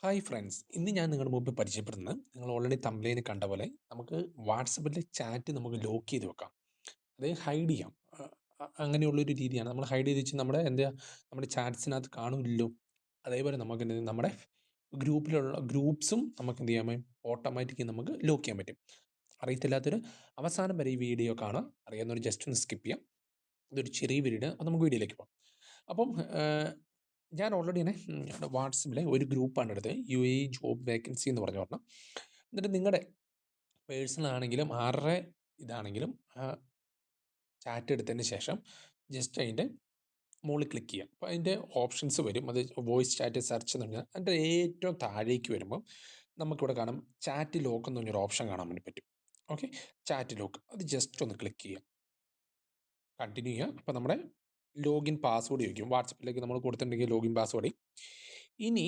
Hi friends, ഇന്ന് ഞാൻ നിങ്ങളുടെ മുമ്പ് പരിചയപ്പെടുന്നത് നിങ്ങൾ ഓൾറെഡി തമ്പ്ലൈനിൽ കണ്ട പോലെ നമുക്ക് വാട്സപ്പിലെ ചാറ്റ് നമുക്ക് ലോക്ക് ചെയ്ത് വെക്കാം. അതായത് ഹൈഡ് ചെയ്യാം. അങ്ങനെയുള്ളൊരു രീതിയാണ് നമ്മൾ ഹൈഡ് ചെയ്ത് വെച്ച് നമ്മുടെ ചാറ്റ്സിനകത്ത് കാണില്ലല്ലോ. അതേപോലെ നമുക്ക് എന്ത് ചെയ്യും, നമ്മുടെ ഗ്രൂപ്പിലുള്ള ഗ്രൂപ്പ്സും നമുക്ക് എന്ത് ചെയ്യാൻ പറ്റും, ഓട്ടോമാറ്റിക്കലി നമുക്ക് ലോക്ക് ചെയ്യാൻ പറ്റും. അറിയത്തില്ലാത്തൊരു അവസാനം വരെ ഈ വീഡിയോ കാണാം, അറിയാവുന്നൊരു ജസ്റ്റ് ഒന്ന് സ്കിപ്പ് ചെയ്യാം. ഇതൊരു ചെറിയ വീഡിയോ, അപ്പോൾ നമുക്ക് വീഡിയോയിലേക്ക് പോകാം. അപ്പം ഞാൻ ഓൾറെഡി തന്നെ വാട്സപ്പിലെ ഒരു ഗ്രൂപ്പാണ് എടുത്തത്, UAE ജോബ് വേക്കൻസി എന്ന് പറഞ്ഞ പറഞ്ഞാൽ. എന്നിട്ട് നിങ്ങളുടെ പേഴ്സണൽ ആണെങ്കിലും ആരുടെ ഇതാണെങ്കിലും ചാറ്റ് എടുത്തതിന് ശേഷം ജസ്റ്റ് അതിൻ്റെ മുകളിൽ ക്ലിക്ക് ചെയ്യാം. അപ്പോൾ അതിൻ്റെ ഓപ്ഷൻസ് വരും. അത് വോയിസ് ചാറ്റ് സെർച്ച് എന്ന് പറഞ്ഞാൽ അതിൻ്റെ ഏറ്റവും താഴേക്ക് വരുമ്പം നമുക്കിവിടെ കാണാം ചാറ്റ് ലോക്ക് എന്ന് പറഞ്ഞൊരു ഓപ്ഷൻ കാണാൻ വേണ്ടി പറ്റും. ഓക്കെ, ചാറ്റ് ലോക്ക് അത് ജസ്റ്റ് ഒന്ന് ക്ലിക്ക് ചെയ്യാം, കണ്ടിന്യൂ ചെയ്യുക. അപ്പോൾ നമ്മുടെ ലോഗിൻ പാസ്വേഡ് ചോദിക്കും. വാട്സപ്പിലേക്ക് നമ്മൾ കൊടുത്തിട്ടുണ്ടെങ്കിൽ ലോഗിൻ പാസ്വേഡ്. ഇനി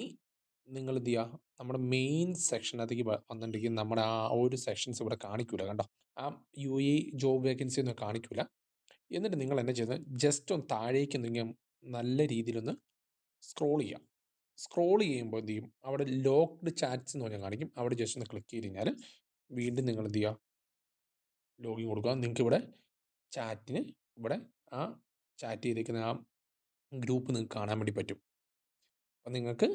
നിങ്ങൾ എന്ത് ചെയ്യുക, നമ്മുടെ മെയിൻ സെക്ഷനകത്തേക്ക് വന്നിട്ടുണ്ടെങ്കിൽ നമ്മുടെ ആ ഒരു സെക്ഷൻസ് ഇവിടെ കാണിക്കൂല. കണ്ടോ, ആ UAE ജോബ് വേക്കൻസി ഒന്നും കാണിക്കൂല. എന്നിട്ട് നിങ്ങൾ എന്നാ ചെയ്യുന്നത്, ജസ്റ്റ് ഒന്ന് താഴേക്ക് എന്തെങ്കിലും നല്ല രീതിയിലൊന്ന് സ്ക്രോൾ ചെയ്യാം. സ്ക്രോൾ ചെയ്യുമ്പോൾ എന്ത് ചെയ്യും, അവിടെ ലോക്ക്ഡ് ചാറ്റ്സ് എന്ന് പറഞ്ഞാൽ കാണിക്കും. അവിടെ ജസ്റ്റ് ഒന്ന് ക്ലിക്ക് ചെയ്ത് കഴിഞ്ഞാൽ വീണ്ടും നിങ്ങൾ എന്ത് ചെയ്യുക, ലോഗിൻ കൊടുക്കുക. നിങ്ങൾക്ക് ഇവിടെ ചാറ്റിന് ഇവിടെ ആ ചാറ്റ് ചെയ്തിരിക്കുന്ന ആ ഗ്രൂപ്പ് നിങ്ങൾക്ക് കാണാൻ വേണ്ടി പറ്റും. അപ്പം നിങ്ങൾക്ക്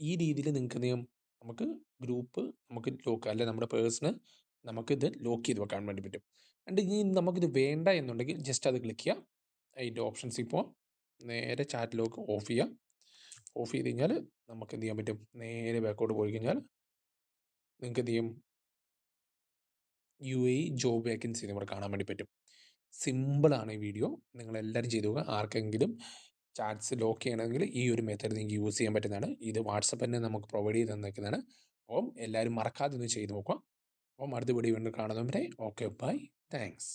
ഈ രീതിയിൽ നിങ്ങൾക്ക് എന്ത് ചെയ്യാം, നമുക്ക് ഗ്രൂപ്പ് നമുക്ക് ലോക്ക് അല്ലെ നമ്മുടെ പേഴ്സണ് നമുക്കിത് ലോക്ക് ചെയ്ത് വെക്കാൻ വേണ്ടി പറ്റും. ആൻഡ് ഇനി നമുക്കിത് വേണ്ട എന്നുണ്ടെങ്കിൽ ജസ്റ്റ് അത് ക്ലിക്ക് ചെയ്യുക. അതിൻ്റെ ഓപ്ഷൻസിൽ പോവാം, നേരെ ചാറ്റ് ലോക്ക് ഓഫ് ചെയ്യുക. ഓഫ് ചെയ്ത് കഴിഞ്ഞാൽ നമുക്ക് എന്ത് ചെയ്യാൻ പറ്റും, നേരെ ബാക്കോട്ട് പോയി കഴിഞ്ഞാൽ നിങ്ങൾക്ക് എന്ത് ചെയ്യും, UAE ജോബ് വേക്കൻസി ഇവിടെ കാണാൻ വേണ്ടി പറ്റും. സിമ്പിളാണ് ഈ വീഡിയോ, നിങ്ങളെല്ലാവരും ചെയ്തു നോക്കുക. ആർക്കെങ്കിലും ചാറ്റ്സ് ലോക്ക് ചെയ്യണമെങ്കിൽ ഈ ഒരു മെത്തേഡ് നിങ്ങൾക്ക് യൂസ് ചെയ്യാൻ പറ്റുന്നതാണ്. ഇത് വാട്സപ്പ് തന്നെ നമുക്ക് പ്രൊവൈഡ് ചെയ്ത് തന്നേക്കുന്നതാണ്. അപ്പം എല്ലാവരും മറക്കാതെ ഒന്ന് ചെയ്ത് നോക്കുക. അപ്പം അടുത്ത വീഡിയോ വീണ്ടും കാണുന്നവരെ ഓക്കെ, ബൈ, താങ്ക്സ്.